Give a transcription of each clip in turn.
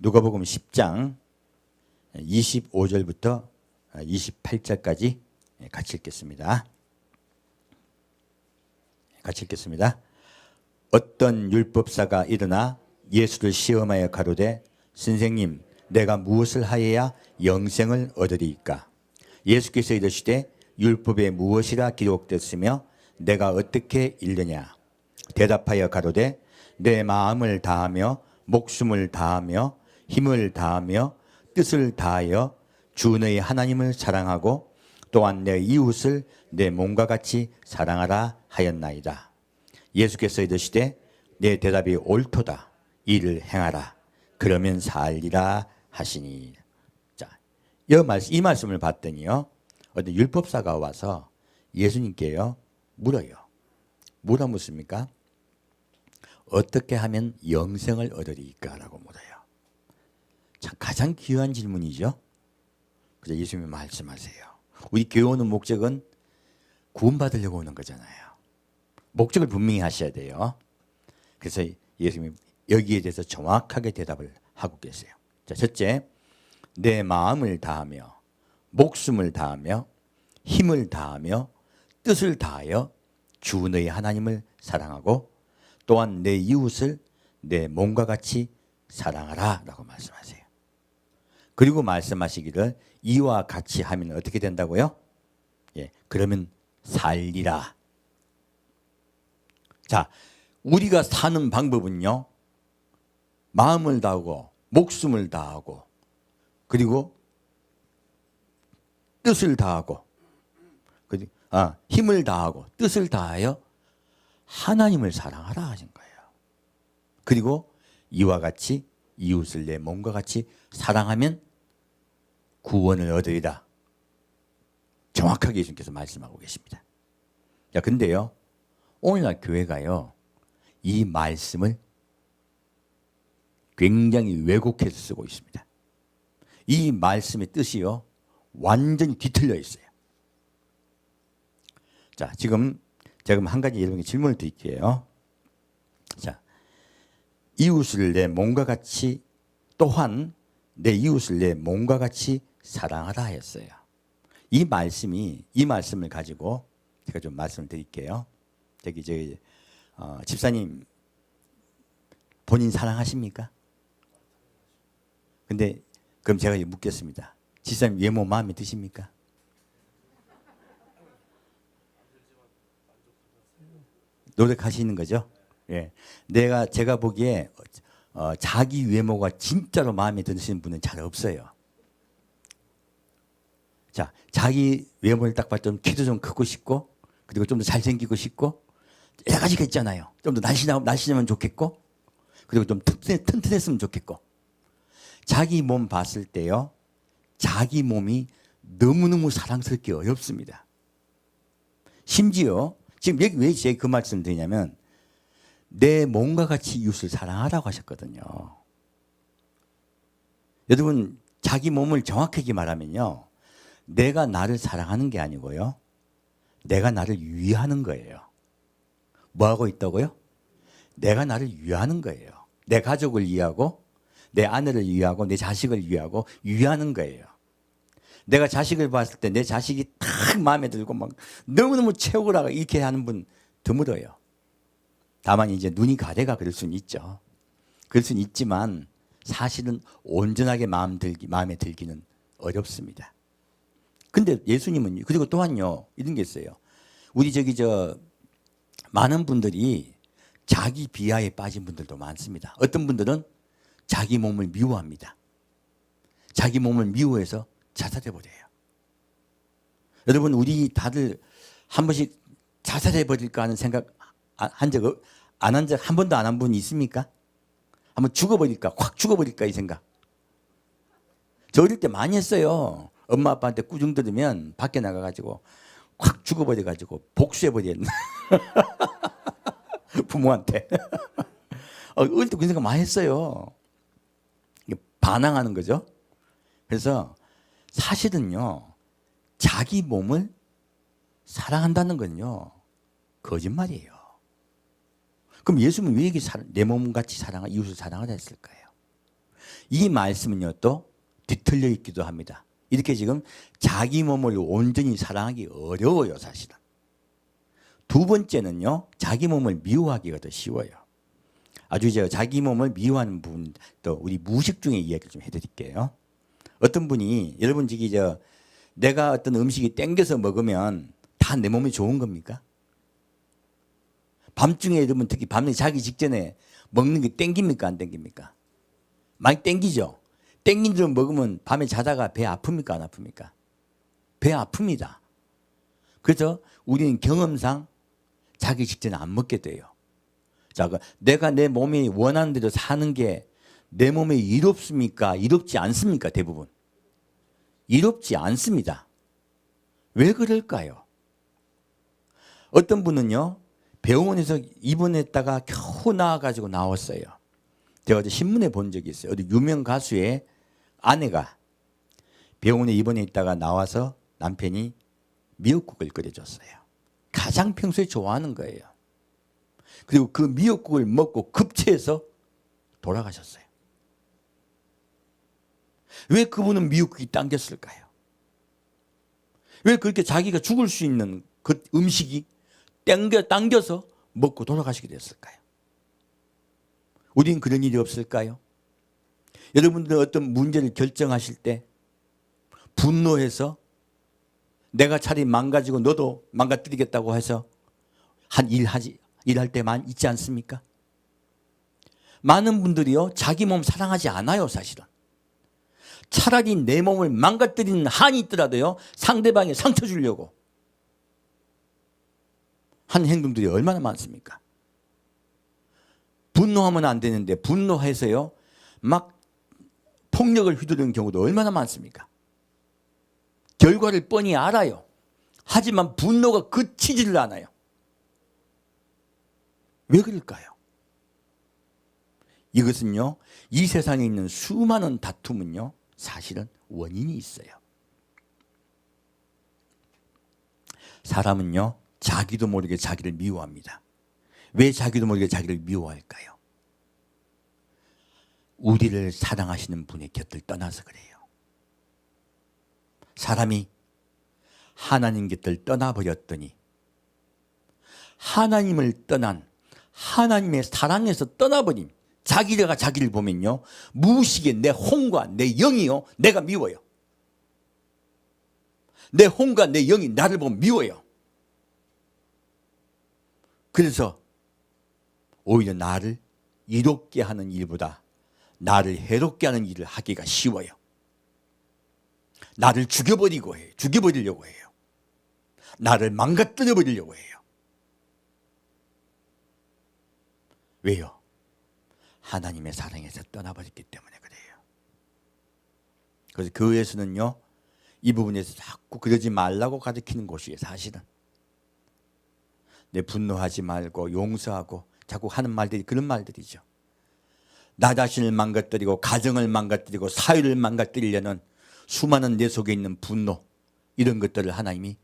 누가복음 10장 25절부터 28절까지 같이 읽겠습니다. 같이 읽겠습니다. 어떤 율법사가 일어나 예수를 시험하여 가로되 선생님 내가 무엇을 하여야 영생을 얻으리이까? 예수께서 이르시되 율법에 무엇이라 기록됐으며 내가 어떻게 읽느냐? 대답하여 가로되 내 마음을 다하며 목숨을 다하며 힘을 다하며 뜻을 다하여 주 너희 하나님을 사랑하고 또한 내 이웃을 내 몸과 같이 사랑하라 하였나이다. 예수께서 이르시되 내 대답이 옳도다. 이를 행하라. 그러면 살리라 하시니. 자, 이 말씀을 봤더니요. 어떤 율법사가 와서 예수님께요 물어요. 뭐라 묻습니까? 어떻게 하면 영생을 얻으리까? 라고 물어요. 참 가장 귀한 질문이죠. 그래서 예수님이 말씀하세요. 우리 교회 오는 목적은 구원받으려고 오는 거잖아요. 목적을 분명히 하셔야 돼요. 그래서 예수님이 여기에 대해서 정확하게 대답을 하고 계세요. 자, 첫째, 내 마음을 다하며 목숨을 다하며 힘을 다하며 뜻을 다하여 주 너희 하나님을 사랑하고 또한 내 이웃을 내 몸과 같이 사랑하라 라고 말씀하세요. 그리고 말씀하시기를 이와 같이 하면 어떻게 된다고요? 예, 그러면 살리라. 자, 우리가 사는 방법은요. 마음을 다하고 목숨을 다하고 그리고 뜻을 다하고 힘을 다하고 뜻을 다하여 하나님을 사랑하라 하신 거예요. 그리고 이와 같이 이웃을 내 몸과 같이 사랑하면 구원을 얻으리라. 정확하게 예수님께서 말씀하고 계십니다. 자, 근데요. 오늘날 교회가요. 이 말씀을 굉장히 왜곡해서 쓰고 있습니다. 이 말씀의 뜻이요. 완전히 뒤틀려 있어요. 자, 지금 제가 한 가지 여러분께 질문을 드릴게요. 자, 이웃을 내 몸과 같이 또한 내 이웃을 내 몸과 같이 사랑하라 했어요. 이 말씀을 가지고 제가 좀 말씀을 드릴게요. 저기 집사님 본인 사랑하십니까? 근데 그럼 제가 묻겠습니다. 집사님 외모 마음에 드십니까? 노력하시는 거죠? 예. 제가 보기에 자기 외모가 진짜로 마음에 드시는 분은 잘 없어요. 자, 자기 외모를 딱 봤더니 키도 좀 크고 싶고 그리고 좀 더 잘생기고 싶고 여러 가지가 있잖아요. 좀 더 날씬하면 좋겠고 그리고 좀 튼튼했으면 좋겠고 자기 몸 봤을 때요. 자기 몸이 너무너무 사랑스럽기 어렵습니다. 심지어 지금 여기 왜 제가 그 말씀을 드리냐면 내 몸과 같이 이웃을 사랑하라고 하셨거든요. 여러분 자기 몸을 정확하게 말하면요. 내가 나를 사랑하는 게 아니고요. 내가 나를 위하는 거예요. 뭐하고 있다고요? 내가 나를 위하는 거예요. 내 가족을 위하고 내 아내를 위하고 내 자식을 위하고 위하는 거예요. 내가 자식을 봤을 때 내 자식이 딱 마음에 들고 막 너무너무 채우라고 이렇게 하는 분 드물어요. 다만 이제 눈이 가래가 그럴 수는 있죠. 그럴 수는 있지만 사실은 온전하게 마음에 들기는 어렵습니다. 근데 예수님은 그리고 또한요 이런 게 있어요. 우리 많은 분들이 자기 비하에 빠진 분들도 많습니다. 어떤 분들은 자기 몸을 미워합니다. 자기 몸을 미워해서 자살해버려요. 여러분 우리 다들 한 번씩 자살해버릴까 하는 생각 한 적 한 번도 안 한 분 있습니까? 한번 죽어버릴까 확 죽어버릴까 이 생각. 저 어릴 때 많이 했어요. 엄마 아빠한테 꾸중 들으면 밖에 나가가지고 확 죽어버려가지고 복수해버렸네. 부모한테. 어릴 때 그런 생각 많이 했어요. 반항하는 거죠. 그래서 사실은요. 자기 몸을 사랑한다는 건요. 거짓말이에요. 그럼 예수님은 왜 이렇게 내 몸같이 이웃을 사랑하라 했을까요? 이 말씀은요 또 뒤틀려 있기도 합니다. 이렇게 지금 자기 몸을 온전히 사랑하기 어려워요, 사실은. 두 번째는요, 자기 몸을 미워하기가 더 쉬워요. 아주 제가 자기 몸을 미워하는 부분, 또 우리 무식 중에 이야기를 좀 해드릴게요. 어떤 분이, 여러분 내가 어떤 음식이 땡겨서 먹으면 다 내 몸에 좋은 겁니까? 밤중에 여러분 특히 밤에 자기 직전에 먹는 게 땡깁니까, 안 땡깁니까? 많이 땡기죠. 땡긴 대로 먹으면 밤에 자다가 배 아픕니까, 안 아픕니까? 배 아픕니다. 그래서 우리는 경험상 자기 직전에 안 먹게 돼요. 자, 내가 내 몸이 원하는 대로 사는 게 내 몸에 이롭습니까? 이롭지 않습니까? 대부분. 이롭지 않습니다. 왜 그럴까요? 어떤 분은요, 병원에서 입원했다가 겨우 나와가지고 나왔어요. 제가 어제 신문에 본 적이 있어요. 어디 유명 가수의 아내가 병원에 입원해 있다가 나와서 남편이 미역국을 끓여줬어요. 가장 평소에 좋아하는 거예요. 그리고 그 미역국을 먹고 급체해서 돌아가셨어요. 왜 그분은 미역국이 당겼을까요? 왜 그렇게 자기가 죽을 수 있는 그 음식이 당겨서 먹고 돌아가시게 됐을까요? 우리는 그런 일이 없을까요? 여러분들 어떤 문제를 결정하실 때 분노해서 내가 차라리 망가지고 너도 망가뜨리겠다고 해서 일할 때만 있지 않습니까? 많은 분들이요, 자기 몸 사랑하지 않아요, 사실은. 차라리 내 몸을 망가뜨리는 한이 있더라도요, 상대방에 상처 주려고 한 행동들이 얼마나 많습니까? 분노하면 안 되는데 분노해서요, 막 폭력을 휘두르는 경우도 얼마나 많습니까? 결과를 뻔히 알아요. 하지만 분노가 그치지를 않아요. 왜 그럴까요? 이것은요, 이 세상에 있는 수많은 다툼은요, 사실은 원인이 있어요. 사람은요, 자기도 모르게 자기를 미워합니다. 왜 자기도 모르게 자기를 미워할까요? 우리를 사랑하시는 분의 곁을 떠나서 그래요. 사람이 하나님 곁을 떠나버렸더니 하나님을 떠난, 하나님의 사랑에서 떠나버린 자기가 자기를 보면요, 무의식에 내 혼과 내 영이요, 내가 미워요. 내 혼과 내 영이 나를 보면 미워요. 그래서 오히려 나를 이롭게 하는 일보다 나를 해롭게 하는 일을 하기가 쉬워요. 나를 죽여버리려고 해요. 나를 망가뜨려 버리려고 해요. 왜요? 하나님의 사랑에서 떠나버렸기 때문에 그래요. 그래서 교회에서는요, 이 부분에서 자꾸 그러지 말라고 가르치는 곳이에요, 사실은. 내 분노하지 말고 용서하고 자꾸 하는 말들이 그런 말들이죠. 나 자신을 망가뜨리고 가정을 망가뜨리고 사회를 망가뜨리려는 수많은 내 속에 있는 분노, 이런 것들을 하나님이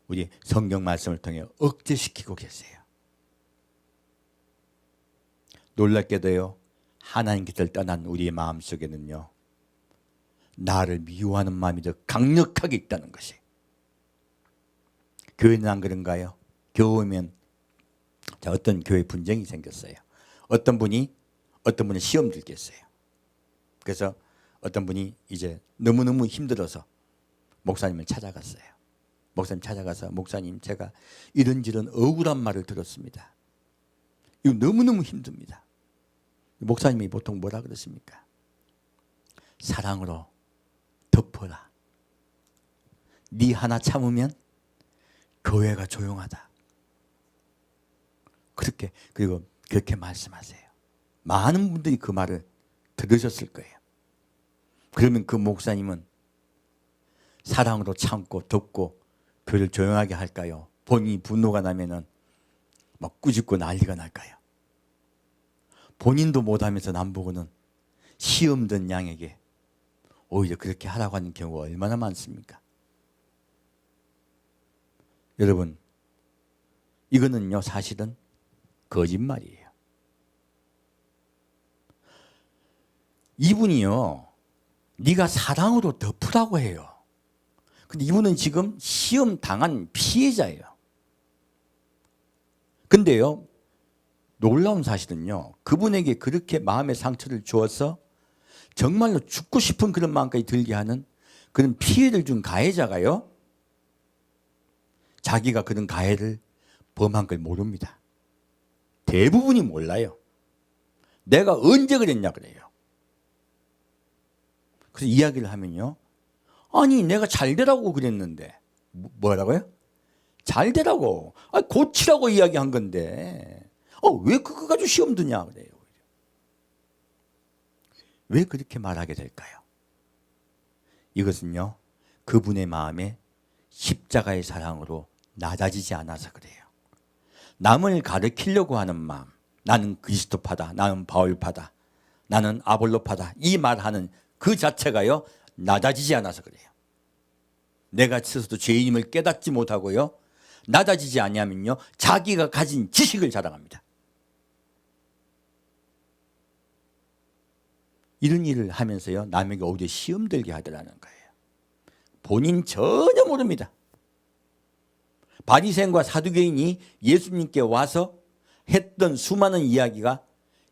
우리 성경 말씀을 통해 억제시키고 계세요. 놀랍게도요, 하나님 곁을 떠난 우리의 마음속에는요, 나를 미워하는 마음이 더 강력하게 있다는 것이. 교회는 안 그런가요? 교회면 어떤 교회 분쟁이 생겼어요. 어떤 분이 시험 들겠어요. 그래서 어떤 분이 이제 너무너무 힘들어서 목사님을 찾아갔어요. 목사님 찾아가서, 목사님, 제가 이런저런 억울한 말을 들었습니다. 이거 너무너무 힘듭니다. 목사님이 보통 뭐라 그러십니까? 사랑으로 덮어라. 네 하나 참으면 교회가 조용하다. 그리고 그렇게 말씀하세요. 많은 분들이 그 말을 들으셨을 거예요. 그러면 그 목사님은 사랑으로 참고 덮고 교회를 조용하게 할까요? 본인이 분노가 나면은 막 꾸짖고 난리가 날까요? 본인도 못하면서 남보고는 시험 든 양에게 오히려 그렇게 하라고 하는 경우가 얼마나 많습니까? 여러분, 이거는요, 사실은 거짓말이에요. 이분이요, 네가 사랑으로 덮으라고 해요. 근데 이분은 지금 시험 당한 피해자예요. 근데요, 놀라운 사실은요, 그분에게 그렇게 마음의 상처를 주어서 정말로 죽고 싶은 그런 마음까지 들게 하는 그런 피해를 준 가해자가요, 자기가 그런 가해를 범한 걸 모릅니다. 대부분이 몰라요. 내가 언제 그랬냐 그래요. 그래서 이야기를 하면요, 아니 내가 잘 되라고 그랬는데. 뭐라고요? 잘 되라고, 고치라고 이야기한 건데 왜 그거 가지고 시험 드냐 그래요. 왜 그렇게 말하게 될까요? 이것은요, 그분의 마음에 십자가의 사랑으로 낮아지지 않아서 그래요. 남을 가르치려고 하는 마음, 나는 그리스도파다, 나는 바울파다, 나는 아볼로파다, 이 말하는 그 자체가요, 낮아지지 않아서 그래요. 내가 스스로 죄인임을 깨닫지 못하고요, 낮아지지 아니하면요, 자기가 가진 지식을 자랑합니다. 이런 일을 하면서요, 남에게 오히려 시험 들게 하더라는 거예요. 본인 전혀 모릅니다. 바리새인과 사두개인이 예수님께 와서 했던 수많은 이야기가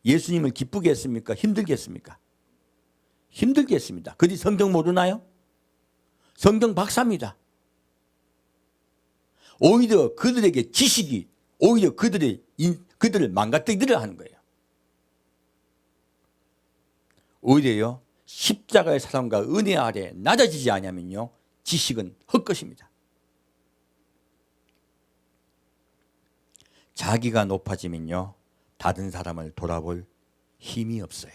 예수님을 기쁘게 했습니까? 힘들게 했습니까? 힘들게 했습니다. 그들이 성경 모르나요? 성경 박사입니다. 오히려 그들에게 지식이 오히려 그들을 망가뜨리려 하는 거예요. 오히려요, 십자가의 사랑과 은혜 아래 낮아지지 않으면요, 지식은 헛것입니다. 자기가 높아지면요, 다른 사람을 돌아볼 힘이 없어요.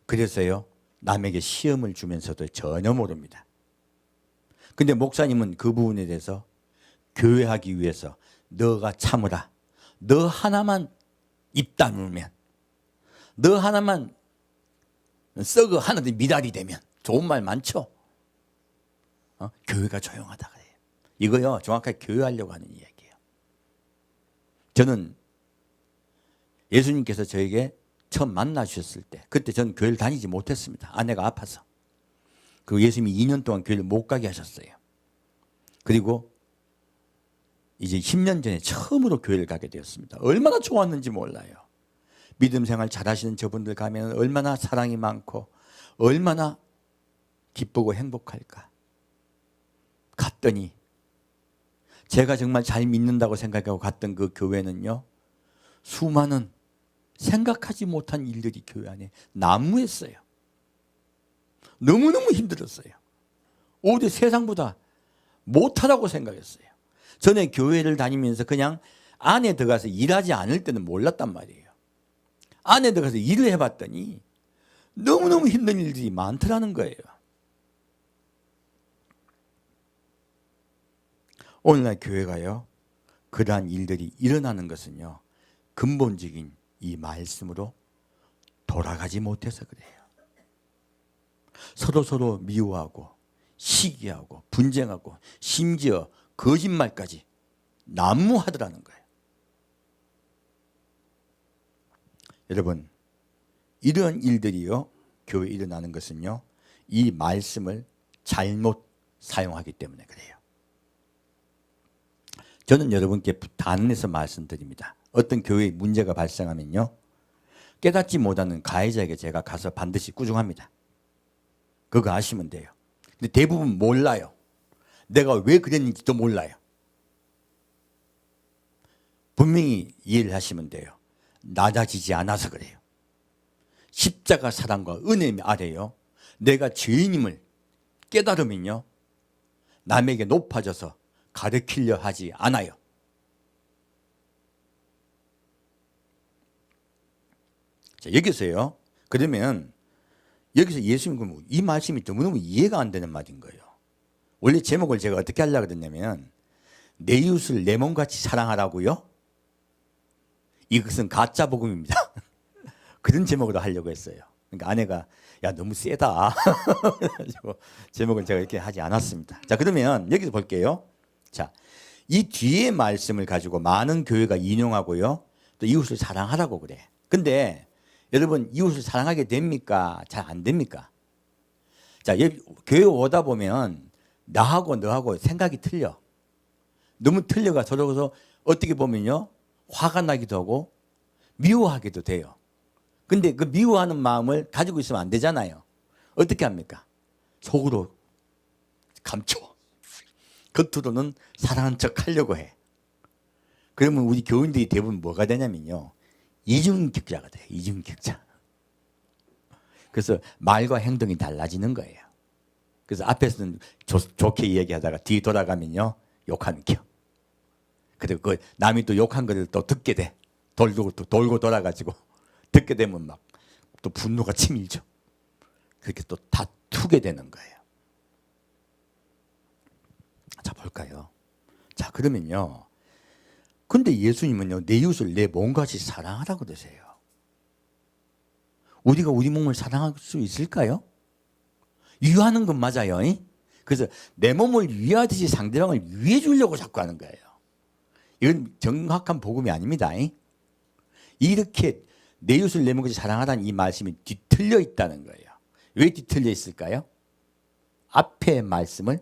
그래서요, 남에게 시험을 주면서도 전혀 모릅니다. 근데 목사님은 그 부분에 대해서 교회하기 위해서 너가 참으라, 너 하나만 입 다물면, 너 하나만 썩어 하나도 미달이 되면, 좋은 말 많죠? 교회가 조용하다 그래요. 이거요, 정확하게 교회하려고 하는 이야기예요. 저는 예수님께서 저에게 처음 만나 주셨을 때, 그때 저는 교회를 다니지 못했습니다. 아내가 아파서. 그리고 예수님이 2년 동안 교회를 못 가게 하셨어요. 그리고 이제 10년 전에 처음으로 교회를 가게 되었습니다. 얼마나 좋았는지 몰라요. 믿음 생활 잘하시는 저분들 가면 얼마나 사랑이 많고 얼마나 기쁘고 행복할까. 갔더니 제가 정말 잘 믿는다고 생각하고 갔던 그 교회는요, 수많은 생각하지 못한 일들이 교회 안에 난무했어요. 너무너무 힘들었어요. 오히려 세상보다 못하다고 생각했어요. 전에 교회를 다니면서 그냥 안에 들어가서 일하지 않을 때는 몰랐단 말이에요. 안에 들어가서 일을 해봤더니 너무너무 힘든 일들이 많더라는 거예요. 오늘날 교회가요, 그러한 일들이 일어나는 것은요, 근본적인 이 말씀으로 돌아가지 못해서 그래요. 서로 미워하고 시기하고 분쟁하고 심지어 거짓말까지 난무하더라는 거예요. 여러분, 이런 일들이요, 교회에 일어나는 것은요, 이 말씀을 잘못 사용하기 때문에 그래요. 저는 여러분께 단언해서 말씀드립니다. 어떤 교회에 문제가 발생하면요, 깨닫지 못하는 가해자에게 제가 가서 반드시 꾸중합니다. 그거 아시면 돼요. 근데 대부분 몰라요. 내가 왜 그랬는지도 몰라요. 분명히 이해를 하시면 돼요. 낮아지지 않아서 그래요. 십자가 사랑과 은혜 아래요, 내가 죄인임을 깨달으면요, 남에게 높아져서 가르치려 하지 않아요. 자, 여기서요, 그러면 여기서 예수님, 이 말씀이 너무너무 이해가 안 되는 말인 거예요. 원래 제목을 제가 어떻게 하려고 했냐면, 내 이웃을 내 몸같이 사랑하라고요? 이것은 가짜 복음입니다. 그런 제목으로 하려고 했어요. 그러니까 아내가 야 너무 세다. 제목은 제가 이렇게 하지 않았습니다. 자, 그러면 여기서 볼게요. 자, 이 뒤에 말씀을 가지고 많은 교회가 인용하고요, 또 이웃을 사랑하라고 그래. 근데 여러분 이웃을 사랑하게 됩니까? 잘 안 됩니까? 자, 교회 오다 보면 나하고 너하고 생각이 틀려. 너무 틀려가 서로서 어떻게 보면요, 화가 나기도 하고 미워하기도 돼요. 근데 그 미워하는 마음을 가지고 있으면 안 되잖아요. 어떻게 합니까? 속으로 감춰. 겉으로는 사랑하는 척 하려고 해. 그러면 우리 교인들이 대부분 뭐가 되냐면요, 이중격자가 돼요. 이중격자. 그래서 말과 행동이 달라지는 거예요. 그래서 앞에서는 좋게 이야기하다가 뒤 돌아가면요, 욕하는 겨. 그리고 그 남이 또 욕한 거를 또 듣게 돼. 돌고 돌아가지고 듣게 되면 막 또 분노가 치밀죠. 그렇게 또 다투게 되는 거예요. 자, 볼까요? 자, 그러면요, 근데 예수님은요, 내 이웃을 내 몸같이 사랑하라고 그러세요. 우리가 우리 몸을 사랑할 수 있을까요? 위하는 건 맞아요. 그래서 내 몸을 위하듯이 상대방을 위해 주려고 자꾸 하는 거예요. 이건 정확한 복음이 아닙니다. 이렇게 내 이웃을 내 몸같이 사랑하라는 이 말씀이 뒤틀려 있다는 거예요. 왜 뒤틀려 있을까요? 앞의 말씀을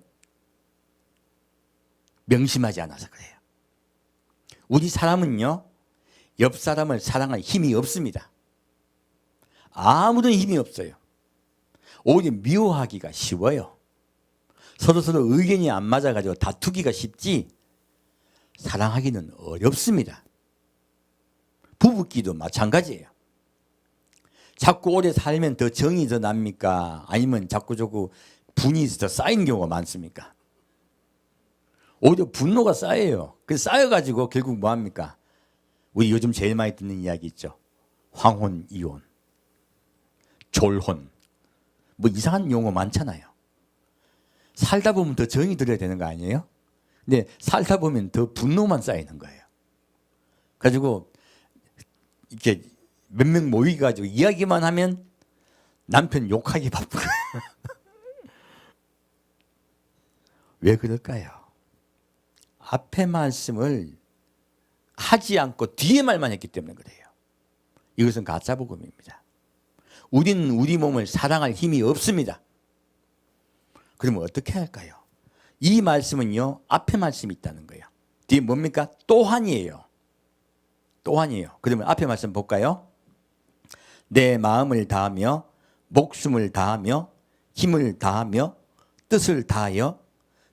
명심하지 않아서 그래요. 우리 사람은요, 옆 사람을 사랑할 힘이 없습니다. 아무런 힘이 없어요. 오히려 미워하기가 쉬워요. 서로 의견이 안 맞아가지고 다투기가 쉽지 사랑하기는 어렵습니다. 부부끼도 마찬가지예요. 자꾸 오래 살면 더 정이 더 납니까? 아니면 자꾸 분이 더 쌓이는 경우가 많습니까? 오히려 분노가 쌓여요. 그래서 쌓여가지고 결국 뭐합니까? 우리 요즘 제일 많이 듣는 이야기 있죠. 황혼, 이혼, 졸혼, 뭐 이상한 용어 많잖아요. 살다 보면 더 정이 들어야 되는 거 아니에요? 근데 살다 보면 더 분노만 쌓이는 거예요. 가지고 이렇게 몇 명 모이가지고 이야기만 하면 남편 욕하기 바쁘고. 왜 그럴까요? 앞에 말씀을 하지 않고 뒤에 말만 했기 때문에 그래요. 이것은 가짜 복음입니다. 우리는 우리 몸을 사랑할 힘이 없습니다. 그러면 어떻게 할까요? 이 말씀은요, 앞에 말씀이 있다는 거예요. 뒤에 뭡니까? 또한이에요. 또한이에요. 그러면 앞에 말씀 볼까요? 내 마음을 다하며 목숨을 다하며 힘을 다하며 뜻을 다하여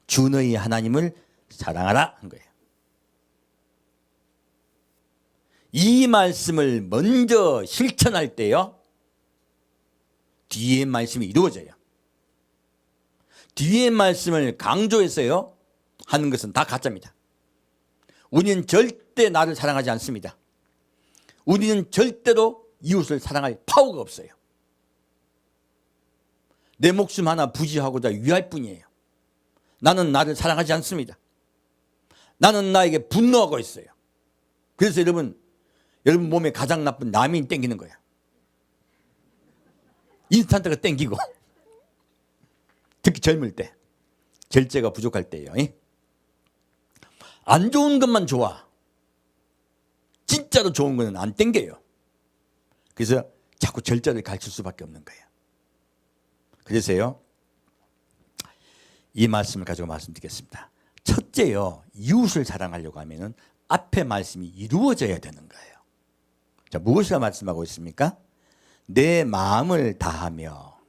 주 너희 하나님을 사랑하라 한 거예요. 이 말씀을 먼저 실천할 때요, 뒤에 말씀이 이루어져요. 뒤에 말씀을 강조해서요 하는 것은 다 가짜입니다. 우리는 절대 나를 사랑하지 않습니다. 우리는 절대로 이웃을 사랑할 파워가 없어요. 내 목숨 하나 부지하고자 위할 뿐이에요. 나는 나를 사랑하지 않습니다. 나는 나에게 분노하고 있어요. 그래서 여러분 몸에 가장 나쁜 라면이 땡기는 거야. 인스턴트가 땡기고. 특히 젊을 때, 절제가 부족할 때예요. 안 좋은 것만 좋아. 진짜로 좋은 거는 안 땡겨요. 그래서 자꾸 절제를 가르칠 수밖에 없는 거예요. 그래서요, 이 말씀을 가지고 말씀드리겠습니다. 첫째요, 이웃을 사랑하려고 하면은 앞에 말씀이 이루어져야 되는 거예요. 자, 무엇을 말씀하고 있습니까? 내 마음을 다하며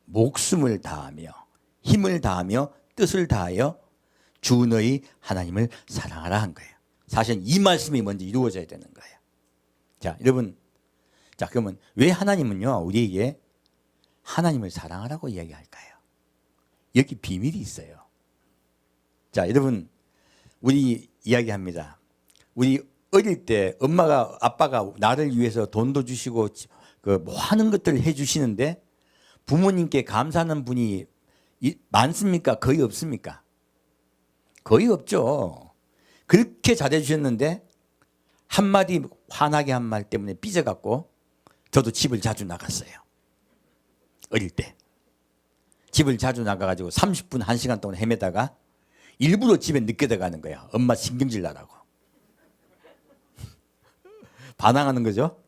목숨을 다하며 힘을 다하며 뜻을 다하여 주 너희 하나님을 사랑하라 한 거예요. 사실 이 말씀이 먼저 이루어져야 되는 거예요. 자, 여러분, 자, 그러면 왜 하나님은요 우리에게 하나님을 사랑하라고 이야기할까요? 여기 비밀이 있어요. 자, 여러분, 우리 이야기합니다. 우리 어릴 때 엄마가 아빠가 나를 위해서 돈도 주시고 그 뭐 하는 것들을 해주시는데 부모님께 감사하는 분이 많습니까? 거의 없습니까? 거의 없죠. 그렇게 잘해주셨는데 한마디 화나게 한 말 때문에 삐져갖고 저도 집을 자주 나갔어요. 어릴 때. 집을 자주 나가가지고 30분, 1시간 동안 헤매다가 일부러 집에 늦게 들어가는 거야. 엄마 신경질 나라고. 반항하는 거죠.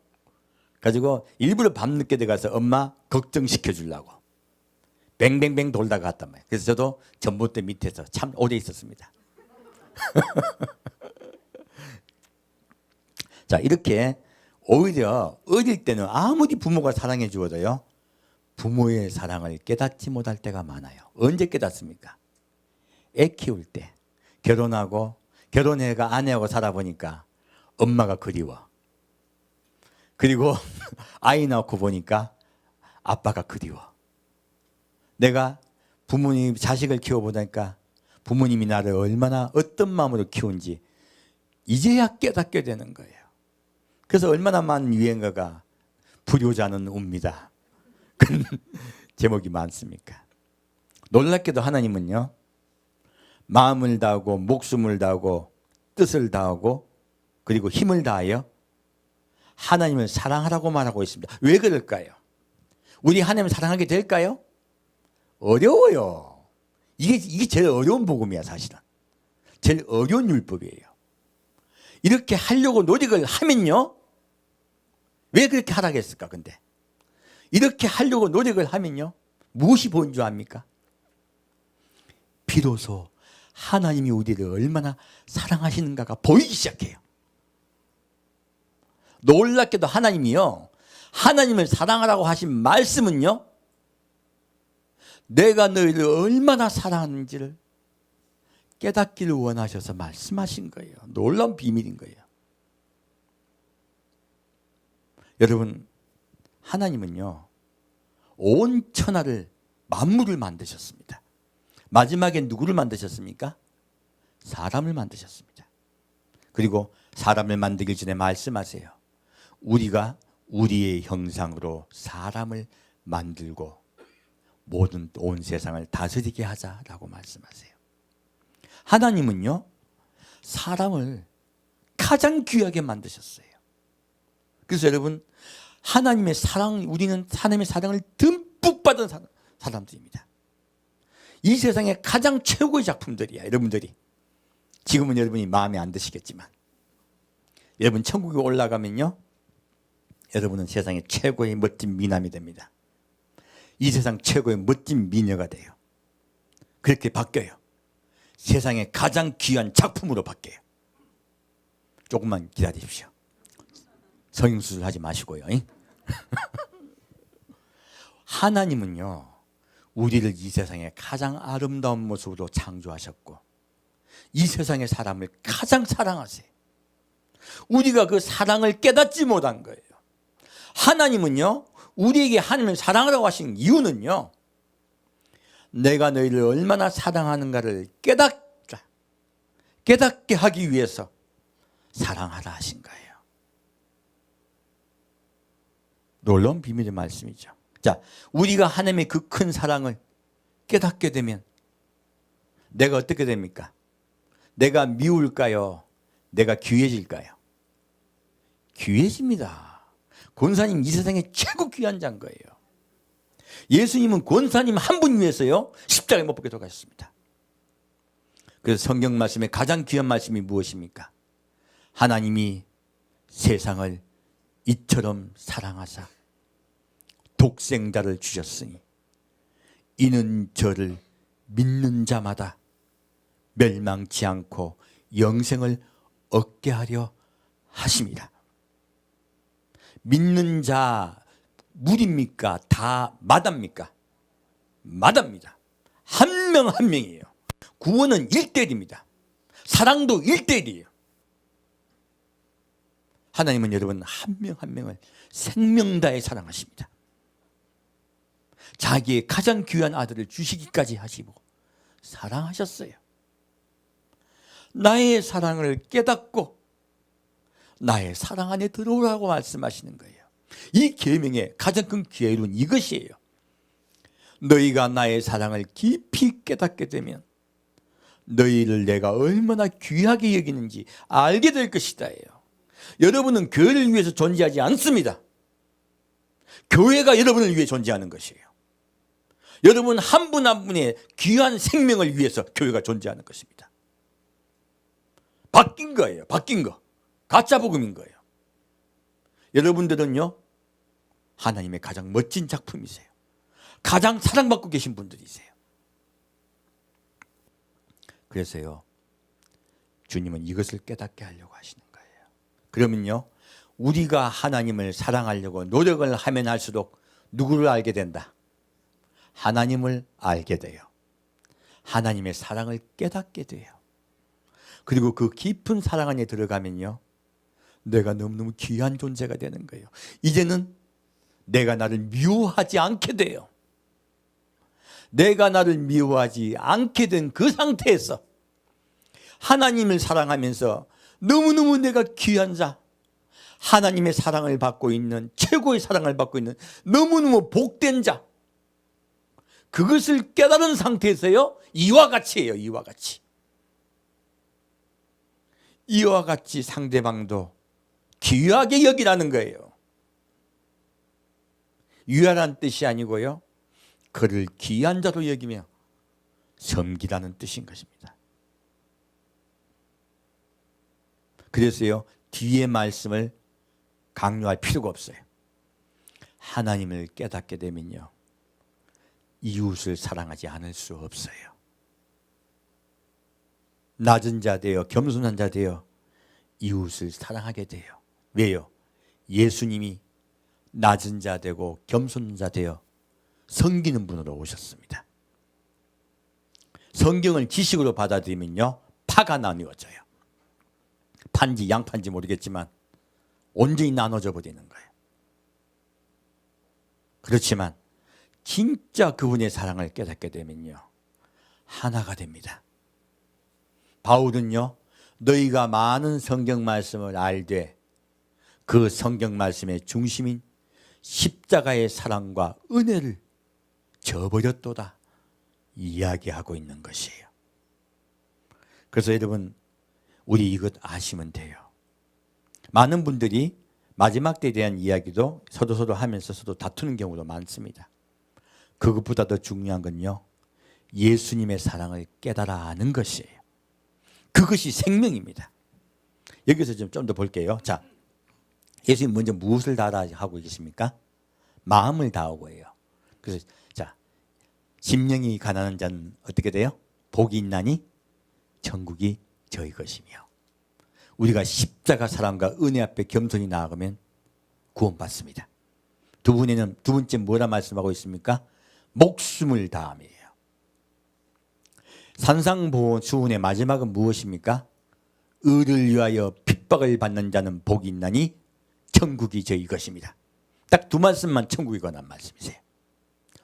가지고 일부러 밤늦게 들어가서 엄마 걱정시켜 주려고 뱅뱅뱅 돌다가 갔단 말이에요. 그래서 저도 전봇대 밑에서 참 오래 있었습니다. 자, 이렇게 오히려 어릴 때는 아무리 부모가 사랑해 주어도요, 부모의 사랑을 깨닫지 못할 때가 많아요. 언제 깨닫습니까? 애 키울 때. 결혼하고 결혼해가 아내하고 살아보니까 엄마가 그리워. 그리고 아이 낳고 보니까 아빠가 그리워. 내가 부모님 자식을 키워보니까 부모님이 나를 얼마나 어떤 마음으로 키운지 이제야 깨닫게 되는 거예요. 그래서 얼마나 많은 유행가가 불효자는 웁니다. 그런 제목이 많습니까? 놀랍게도 하나님은요, 마음을 다하고 목숨을 다하고 뜻을 다하고 그리고 힘을 다하여 하나님을 사랑하라고 말하고 있습니다. 왜 그럴까요? 우리 하나님을 사랑하게 될까요? 어려워요. 이게 제일 어려운 복음이야, 사실은. 제일 어려운 율법이에요. 이렇게 하려고 노력을 하면요, 왜 그렇게 하라겠을까? 근데 이렇게 하려고 노력을 하면요, 무엇이 보인 줄 압니까? 비로소 하나님이 우리를 얼마나 사랑하시는가가 보이기 시작해요. 놀랍게도 하나님이요, 하나님을 사랑하라고 하신 말씀은요, 내가 너희를 얼마나 사랑하는지를 깨닫기를 원하셔서 말씀하신 거예요. 놀라운 비밀인 거예요. 여러분, 하나님은요, 온 천하를 만물을 만드셨습니다. 마지막에 누구를 만드셨습니까? 사람을 만드셨습니다. 그리고 사람을 만들기 전에 말씀하세요. 우리가 우리의 형상으로 사람을 만들고 모든 온 세상을 다스리게 하자라고 말씀하세요. 하나님은요, 사람을 가장 귀하게 만드셨어요. 그래서 여러분, 하나님의 사랑, 우리는 하나님의 사랑을 듬뿍 받은 사람들입니다. 이 세상의 가장 최고의 작품들이야, 여러분들이. 지금은 여러분이 마음에 안 드시겠지만, 여러분 천국에 올라가면요, 여러분은 세상의 최고의 멋진 미남이 됩니다. 이 세상 최고의 멋진 미녀가 돼요. 그렇게 바뀌어요. 세상의 가장 귀한 작품으로 바뀌어요. 조금만 기다리십시오. 성형수술 하지 마시고요. 하나님은요, 우리를 이 세상의 가장 아름다운 모습으로 창조하셨고 이 세상의 사람을 가장 사랑하세요. 우리가 그 사랑을 깨닫지 못한 거예요. 하나님은요, 우리에게 하나님을 사랑하라고 하신 이유는요, 내가 너희를 얼마나 사랑하는가를 깨닫게 하기 위해서 사랑하라 하신 거예요. 놀라운 비밀의 말씀이죠. 자, 우리가 하나님의 그 큰 사랑을 깨닫게 되면 내가 어떻게 됩니까? 내가 미울까요? 내가 귀해질까요? 귀해집니다. 권사님 이 세상에 최고 귀한 자인 거예요. 예수님은 권사님 한 분 위해서요, 십자가에 못 박혀 돌아가셨습니다. 그래서 성경 말씀의 가장 귀한 말씀이 무엇입니까? 하나님이 세상을 이처럼 사랑하사 독생자를 주셨으니 이는 저를 믿는 자마다 멸망치 않고 영생을 얻게 하려 하심이라. 믿는 자 무리입니까? 다 마다입니까? 마다입니다. 한 명 한 명이에요. 구원은 1대1입니다. 사랑도 1대1이에요. 하나님은 여러분 한 명 한 명을 생명 다해 사랑하십니다. 자기의 가장 귀한 아들을 주시기까지 하시고 사랑하셨어요. 나의 사랑을 깨닫고 나의 사랑 안에 들어오라고 말씀하시는 거예요. 이 계명의 가장 큰 계율은 이것이에요. 너희가 나의 사랑을 깊이 깨닫게 되면 너희를 내가 얼마나 귀하게 여기는지 알게 될 것이다예요. 여러분은 교회를 위해서 존재하지 않습니다. 교회가 여러분을 위해 존재하는 것이에요. 여러분 한 분 한 분의 귀한 생명을 위해서 교회가 존재하는 것입니다. 바뀐 거예요. 바뀐 거. 가짜 복음인 거예요. 여러분들은요, 하나님의 가장 멋진 작품이세요. 가장 사랑받고 계신 분들이세요. 그래서요, 주님은 이것을 깨닫게 하려고 하시는 거예요. 그러면요, 우리가 하나님을 사랑하려고 노력을 하면 할수록 누구를 알게 된다? 하나님을 알게 돼요. 하나님의 사랑을 깨닫게 돼요. 그리고 그 깊은 사랑 안에 들어가면요, 내가 너무너무 귀한 존재가 되는 거예요. 이제는 내가 나를 미워하지 않게 돼요. 내가 나를 미워하지 않게 된 그 상태에서 하나님을 사랑하면서 너무너무 내가 귀한 자, 하나님의 사랑을 받고 있는, 최고의 사랑을 받고 있는 너무너무 복된 자, 그것을 깨달은 상태에서요, 이와 같이예요. 이와 같이. 이와 같이 상대방도 귀하게 여기라는 거예요. 유하란 뜻이 아니고요, 그를 귀한 자로 여기며 섬기라는 뜻인 것입니다. 그래서요, 뒤에 말씀을 강요할 필요가 없어요. 하나님을 깨닫게 되면요, 이웃을 사랑하지 않을 수 없어요. 낮은 자 되어 겸손한 자 되어 이웃을 사랑하게 돼요. 왜요? 예수님이 낮은 자 되고 겸손한 자 되어 섬기는 분으로 오셨습니다. 성경을 지식으로 받아들이면요, 파가 나뉘어져요. 판지 양판지 모르겠지만 온전히 나눠져 버리는 거예요. 그렇지만 진짜 그분의 사랑을 깨닫게 되면요, 하나가 됩니다. 바울은요, 너희가 많은 성경 말씀을 알되 그 성경 말씀의 중심인 십자가의 사랑과 은혜를 저버렸도다 이야기하고 있는 것이에요. 그래서 여러분, 우리 이것 아시면 돼요. 많은 분들이 마지막 때에 대한 이야기도 서로 하면서 서로 다투는 경우도 많습니다. 그것보다 더 중요한 건요, 예수님의 사랑을 깨달아 아는 것이에요. 그것이 생명입니다. 여기서 좀 더 볼게요. 자, 예수님 먼저 무엇을 다하고 계십니까? 마음을 다하고 해요. 그래서 자, 심령이 가난한 자는 어떻게 돼요? 복이 있나니 천국이 저희 것이며, 우리가 십자가 사랑과 은혜 앞에 겸손히 나아가면 구원받습니다. 두 번째 뭐라 말씀하고 있습니까? 목숨을 다함이에요. 산상보훈의 마지막은 무엇입니까? 의를 위하여 핍박을 받는 자는 복이 있나니 천국이 저희 것입니다. 딱 두 말씀만 천국이 관한 말씀이세요.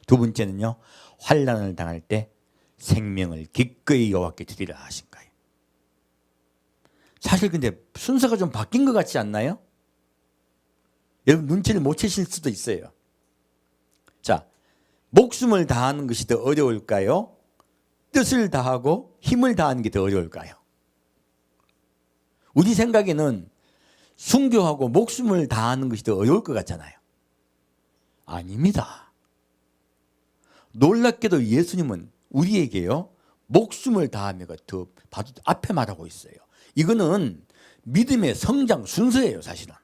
두 번째는요, 환난을 당할 때 생명을 기꺼이 여호와께 드리라 하신 거예요. 사실 근데 순서가 좀 바뀐 것 같지 않나요? 여러분 눈치를 못 채실 수도 있어요. 자, 목숨을 다하는 것이 더 어려울까요? 뜻을 다하고 힘을 다하는 게 더 어려울까요? 우리 생각에는 순교하고 목숨을 다하는 것이 더 어려울 것 같잖아요. 아닙니다. 놀랍게도 예수님은 우리에게요, 목숨을 다하며가 더 바로 앞에 말하고 있어요. 이거는 믿음의 성장 순서예요. 사실은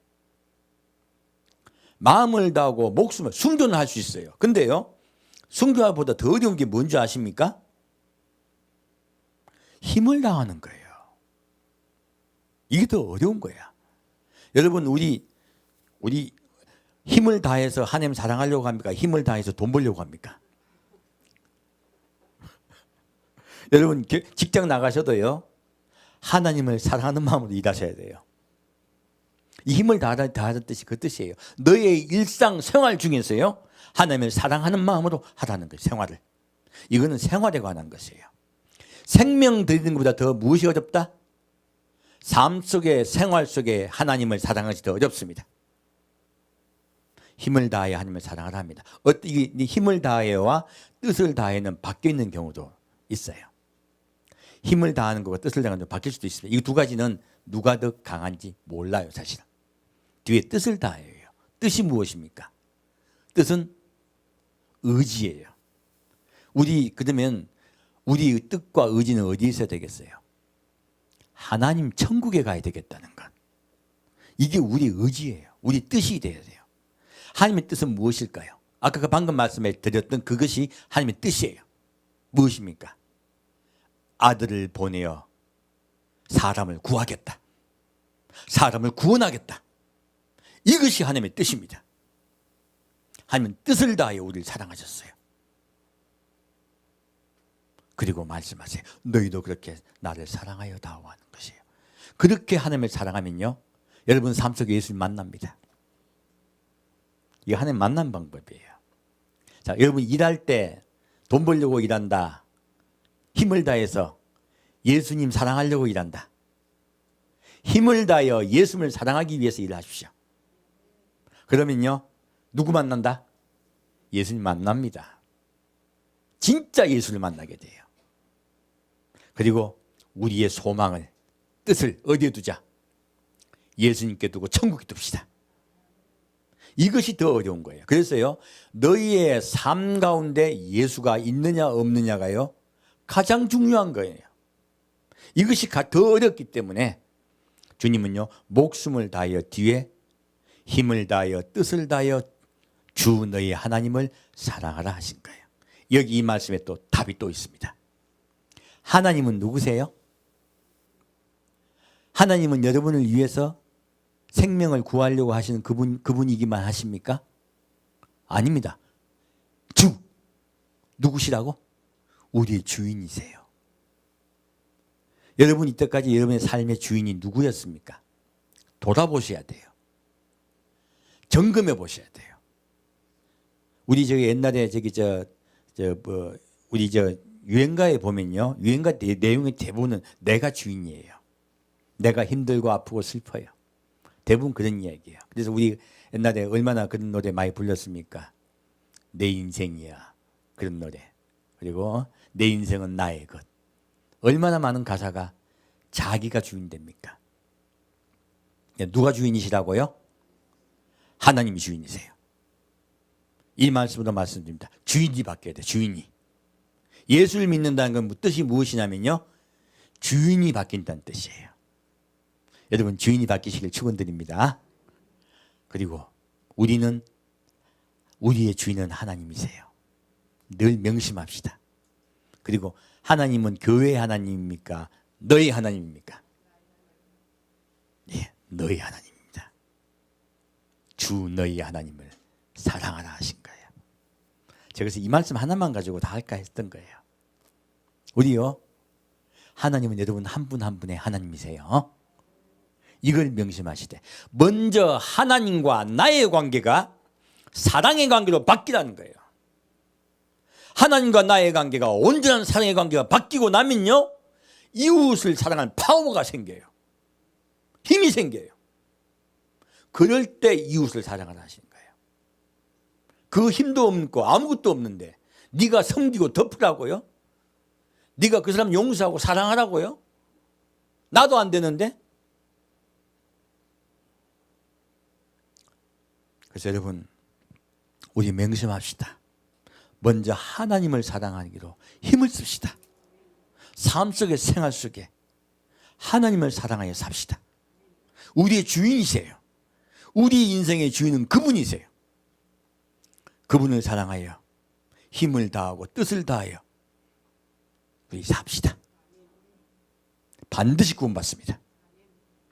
마음을 다하고 목숨을, 순교는 할 수 있어요. 근데요, 순교보다 더 어려운 게 뭔지 아십니까? 힘을 다하는 거예요. 이게 더 어려운 거야. 여러분, 우리 힘을 다해서 하나님 사랑하려고 합니까? 힘을 다해서 돈 벌려고 합니까? 여러분 직장 나가셔도요, 하나님을 사랑하는 마음으로 일하셔야 돼요. 이 힘을 다하는 뜻이 그 뜻이에요. 너의 일상 생활 중에서요, 하나님을 사랑하는 마음으로 하라는 거예요. 생활을. 이거는 생활에 관한 것이에요. 생명 드리는 것보다 더 무엇이 어렵다? 삶 속에, 생활 속에 하나님을 사랑하기 더 어렵습니다. 힘을 다하여 하나님을 사랑하라 합니다. 이 힘을 다하여와 뜻을 다하여는 바뀌어 있는 경우도 있어요. 힘을 다하는 것과 뜻을 다하는 것도 바뀔 수도 있습니다. 이 두 가지는 누가 더 강한지 몰라요, 사실은. 뒤에 뜻을 다해요. 뜻이 무엇입니까? 뜻은 의지예요. 그러면 우리 뜻과 의지는 어디에 있어야 되겠어요? 하나님 천국에 가야 되겠다는 것. 이게 우리 의지예요. 우리 뜻이 돼야 돼요. 하나님의 뜻은 무엇일까요? 아까 그 방금 말씀해 드렸던 그것이 하나님의 뜻이에요. 무엇입니까? 아들을 보내어 사람을 구하겠다. 사람을 구원하겠다. 이것이 하나님의 뜻입니다. 하나님은 뜻을 다하여 우리를 사랑하셨어요. 그리고 말씀하세요. 너희도 그렇게 나를 사랑하여 다오 하는 것이에요. 그렇게 하나님을 사랑하면요, 여러분 삶 속에 예수님 만납니다. 이게 하나님 만난 방법이에요. 자, 여러분 일할 때 돈 벌려고 일한다. 힘을 다해서 예수님 사랑하려고 일한다. 힘을 다하여 예수님을 사랑하기 위해서 일하십시오. 그러면요, 누구 만난다? 예수님 만납니다. 진짜 예수를 만나게 돼요. 그리고 우리의 소망을, 뜻을 어디에 두자? 예수님께 두고 천국에 둡시다. 이것이 더 어려운 거예요. 그래서요, 너희의 삶 가운데 예수가 있느냐 없느냐가요, 가장 중요한 거예요. 이것이 더 어렵기 때문에 주님은요, 목숨을 다하여 뒤에 힘을 다하여 뜻을 다하여 주 너희 하나님을 사랑하라 하신 거예요. 여기 이 말씀에 또 답이 또 있습니다. 하나님은 누구세요? 하나님은 여러분을 위해서 생명을 구하려고 하시는 그분이기만 하십니까? 아닙니다. 주 누구시라고? 우리의 주인이세요. 여러분 이때까지 여러분의 삶의 주인이 누구였습니까? 돌아보셔야 돼요. 점검해 보셔야 돼요. 우리 저기 옛날에 우리 유행가에 보면요, 유행가 내용의 대부분은 내가 주인이에요. 내가 힘들고 아프고 슬퍼요. 대부분 그런 이야기예요. 그래서 우리 옛날에 얼마나 그런 노래 많이 불렀습니까? 내 인생이야, 그런 노래. 그리고 내 인생은 나의 것. 얼마나 많은 가사가 자기가 주인 됩니까? 누가 주인이시라고요? 하나님이 주인이세요. 이 말씀으로 말씀드립니다. 주인이 바뀌어야 돼요. 주인이. 예수를 믿는다는 건 뜻이 무엇이냐면요, 주인이 바뀐다는 뜻이에요. 여러분 주인이 바뀌시길 축원드립니다. 그리고 우리의 주인은 하나님이세요. 늘 명심합시다. 그리고 하나님은 교회의 하나님입니까? 너희 하나님입니까? 예, 너희 하나님입니다. 주 너희 하나님을 사랑하라 하신 거예요. 제가 그래서 이 말씀 하나만 가지고 다 할까 했던 거예요. 우리요, 하나님은 여러분 한 분 한 분의 하나님이세요. 이걸 명심하시되, 먼저 하나님과 나의 관계가 사랑의 관계로 바뀌라는 거예요. 하나님과 나의 관계가 온전한 사랑의 관계가 바뀌고 나면요, 이웃을 사랑하는 파워가 생겨요. 힘이 생겨요. 그럴 때 이웃을 사랑하라 하시는 거예요. 그 힘도 없고 아무것도 없는데 네가 섬기고 덮으라고요? 네가 그 사람 용서하고 사랑하라고요? 나도 안 되는데? 그래서 여러분, 우리 명심합시다. 먼저 하나님을 사랑하기로 힘을 씁시다. 삶 속에, 생활 속에 하나님을 사랑하여 삽시다. 우리의 주인이세요. 우리 인생의 주인은 그분이세요. 그분을 사랑하여 힘을 다하고 뜻을 다하여 우리 삽시다. 반드시 구원받습니다.